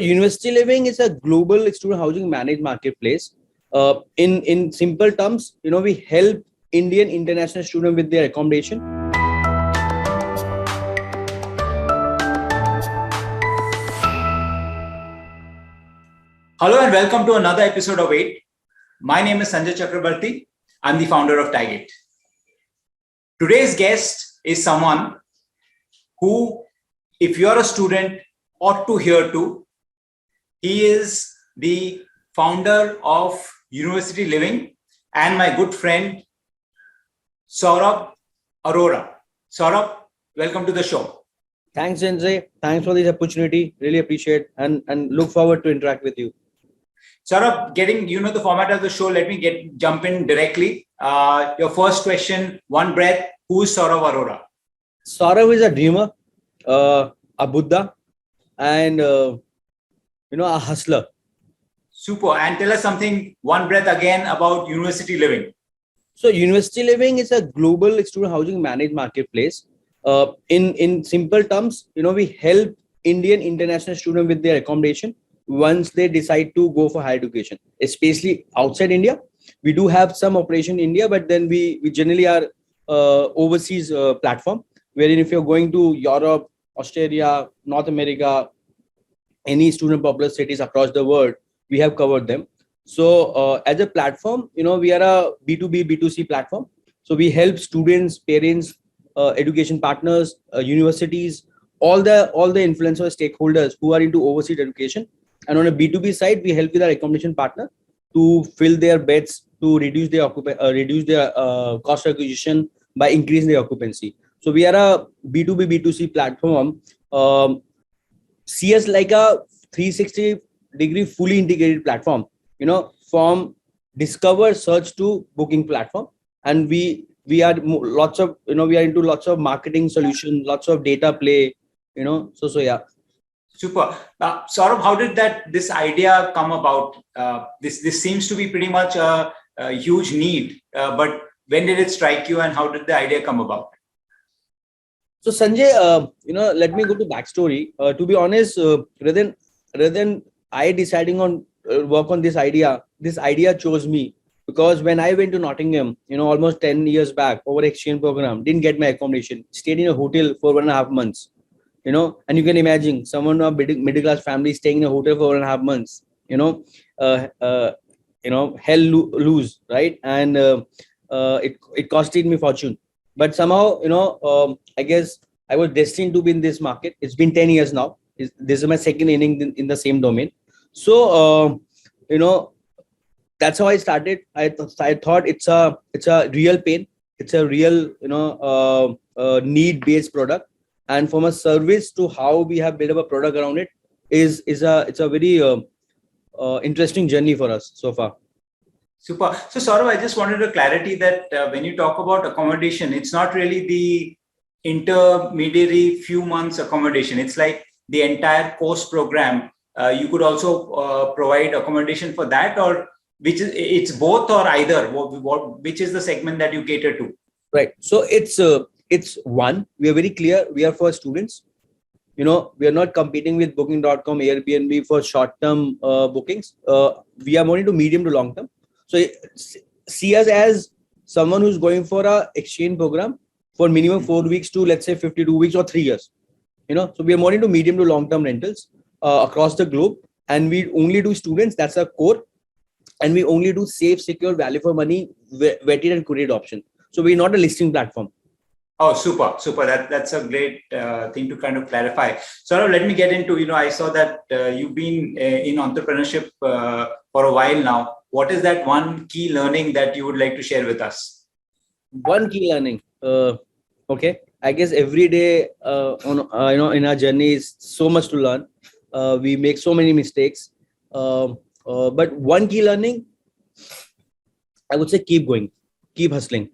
University Living is a global student housing managed marketplace. In simple terms, we help Indian international students with their accommodation. Hello and welcome to another episode of 8. My name is Sanjay Chakrabarti. I'm the founder of Tigate. Today's guest is someone who, if you're a student, ought to hear to. He is the founder of University Living and my good friend, Saurabh Arora. Saurabh, welcome to the show. Thanks, Sanjay. Thanks for this opportunity. Really appreciate and look forward to interact with you. Saurabh, getting the format of the show, let me jump in directly. Your first question, one breath. Who is Saurabh Arora? Saurabh is a dreamer, a Buddha, and a hustler. Super. And tell us something, one breath again, about University Living. So University Living is a global student housing managed marketplace. In simple terms, we help Indian international students with their accommodation once they decide to go for higher education, especially outside India. We do have some operation in India, but then we generally are overseas platform, wherein if you're going to Europe, Australia, North America, any student popular cities across the world, we have covered them. So as a platform, we are a B2B, B2C platform. So we help students, parents, education partners, universities, all the influencer stakeholders who are into overseas education. And on a B2B side, we help with our accommodation partner to fill their beds, to reduce their cost acquisition by increasing their occupancy. So we are a B2B, B2C platform. See us like a 360-degree fully integrated platform, from discover, search to booking platform. And we are lots of, we are into lots of marketing solutions, lots of data play, so yeah. Super. Saurabh, how did this idea come about? This seems to be pretty much a huge need, but when did it strike you and how did the idea come about? So Sanjay, let me go to backstory. To be honest, rather than I deciding on work on this idea chose me, because when I went to Nottingham, almost 10 years back over exchange program, didn't get my accommodation, stayed in a hotel for 1.5 months. And you can imagine someone of middle class family staying in a hotel for 1.5 months, hell lose, right? And it costed me fortune. But somehow, I guess I was destined to be in this market. It's been 10 years now. This is my second inning in the same domain. So, that's how I started. I thought it's a real pain. It's a real, need-based product. And from a service to how we have built up a product around it it's a very interesting journey for us so far. Super. So Saurabh, I just wanted a clarity that when you talk about accommodation, it's not really the intermediary few months accommodation. It's like the entire course program. You could also provide accommodation for that, or it's both or either. Which is the segment that you cater to? Right. So it's one, we are very clear. We are for students. We are not competing with booking.com, Airbnb for short-term bookings. We are more into medium to long-term. So see us as someone who's going for a exchange program for minimum 4 weeks to, let's say, 52 weeks or 3 years. So we are more into medium to long-term rentals across the globe. And we only do students. That's our core. And we only do safe, secure, value for money, vetted and curated option. So we're not a listing platform. Oh, super. That's a great thing to kind of clarify. So let me get into, I saw that you've been in entrepreneurship for a while now. What is that one key learning that you would like to share with us? One key learning. Okay. I guess every day in our journey is so much to learn. We make so many mistakes. But one key learning, I would say, keep going, keep hustling.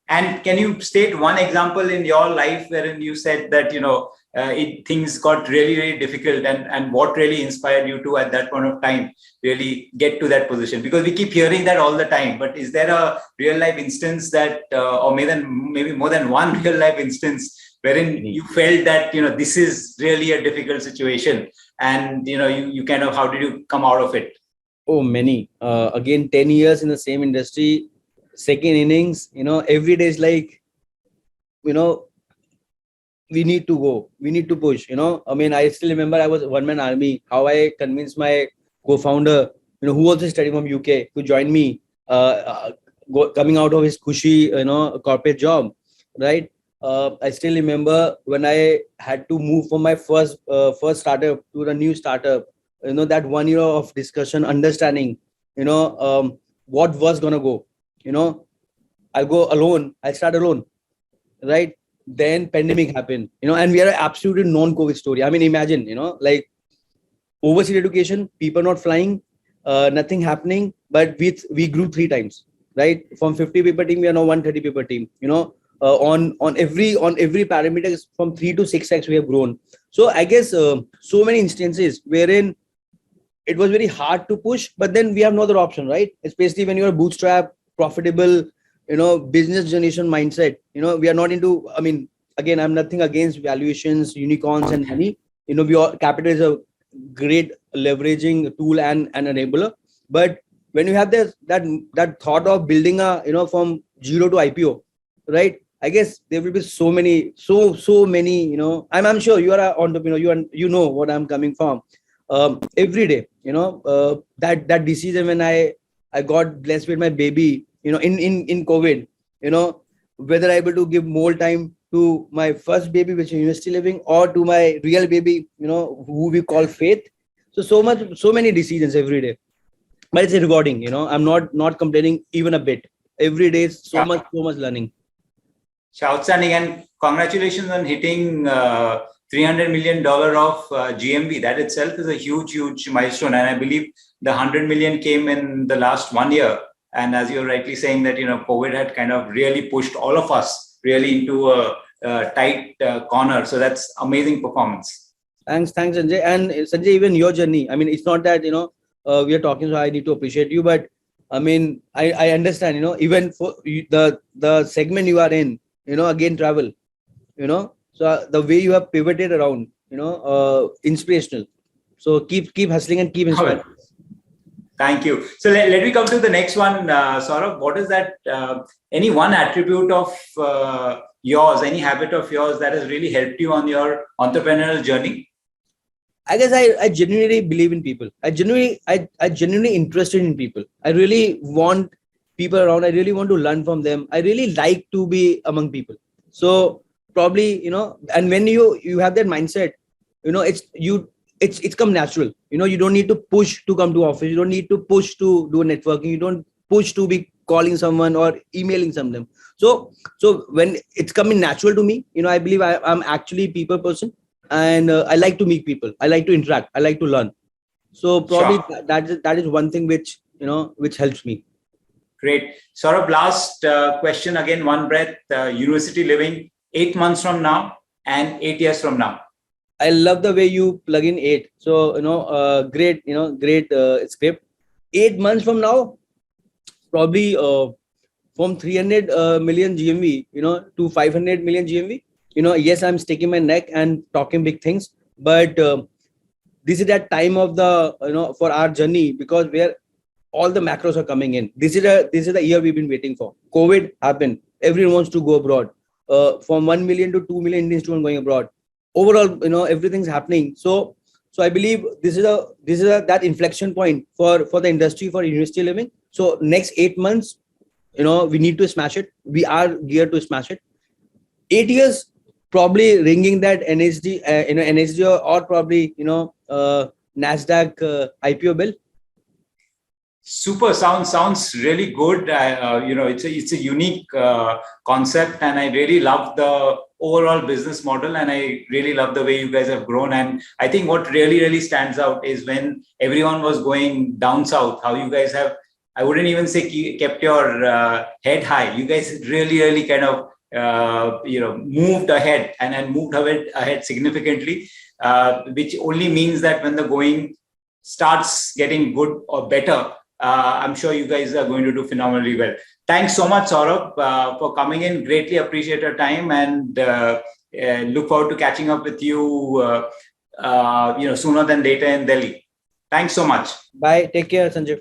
And can you state one example in your life wherein you said that, things got really, really difficult, and what really inspired you to, at that point of time, really get to that position? Because we keep hearing that all the time, but is there a real life instance that, or maybe more than one real life instance wherein you felt that, this is really a difficult situation, and, you kind of, how did you come out of it? Oh, many. Again, 10 years in the same industry, second innings, every day is like, you know, we need to go, we need to push, I mean, I still remember I was one man army, how I convinced my co-founder, who also studied from UK, to join me, coming out of his cushy, corporate job, right? I still remember when I had to move from my first startup to the new startup, that 1 year of discussion, understanding, what was gonna go, I'll go alone, I'll start alone, right? Then pandemic happened, and we are an absolutely non-COVID story. I mean, imagine, like overseas education, people not flying, nothing happening, but we grew 3 times, right? From 50 people team, we are now 130 people team. On every parameter, from 3 to 6x we have grown. So I guess so many instances wherein it was very hard to push, but then we have no other option, right? Especially when you are bootstrap, profitable, business generation mindset. We are not into, I mean, again, I'm nothing against valuations, unicorns and money. We all, capital is a great leveraging tool and enabler. But when you have that thought of building from zero to IPO, right? I guess there will be so many, I'm sure you are an entrepreneur, you know what I'm coming from. Every day, that decision when I got blessed with my baby, in COVID, whether I able to give more time to my first baby, which is university living, or to my real baby, who we call faith. So many decisions every day, but it's rewarding. I'm not complaining even a bit. Every day, so much learning. Outstanding, and congratulations on hitting $300 million of GMV. That itself is a huge milestone, and I believe the 100 million came in the last 1 year. And as you're rightly saying that, COVID had kind of really pushed all of us really into a tight corner. So that's amazing performance. Thanks, Sanjay. And Sanjay, even your journey, I mean, it's not that, we are talking, so I need to appreciate you, but I mean, I understand, even for the segment you are in, again, travel, so the way you have pivoted around, inspirational. So keep hustling and keep inspiring. Thank you. So let me come to the next one, Saurabh. What is that? Any one attribute of yours, any habit of yours that has really helped you on your entrepreneurial journey? I guess I genuinely believe in people. I genuinely interested in people. I really want people around. I really want to learn from them. I really like to be among people. So probably, and when you have that mindset, it's come natural. You don't need to push to come to office. You don't need to push to do networking. You don't push to be calling someone or emailing someone. So when it's coming natural to me, I believe I'm actually a people person, and I like to meet people. I like to interact. I like to learn. So probably that is one thing which helps me. Great. Saurabh, last question again, one breath, university living 8 months from now and 8 years from now. I love the way you plug in 8. So, great script. 8 months from now, probably from 300 million GMV, to 500 million GMV. Yes, I'm sticking my neck and talking big things, but this is that time of the, for our journey, because where all the macros are coming in. This is the year we've been waiting for. COVID happened. Everyone wants to go abroad. From 1 million to 2 million Indian students going abroad. Overall, everything's happening. So I believe this is that inflection point for the industry, for university living. So next 8 months, we need to smash it. We are geared to smash it. 8 years, probably ringing that NSD or probably NASDAQ IPO bell. Super, sounds really good. It's a unique concept, and I really love the overall business model, and I really love the way you guys have grown. And I think what really stands out is when everyone was going down south, how you guys have, I wouldn't even say kept your head high. You guys really kind of moved ahead and moved ahead significantly, which only means that when the going starts getting good or better, I'm sure you guys are going to do phenomenally well. Thanks so much, Saurabh, for coming in. Greatly appreciate your time, and look forward to catching up with you, sooner than later in Delhi. Thanks so much. Bye. Take care, Sanjay.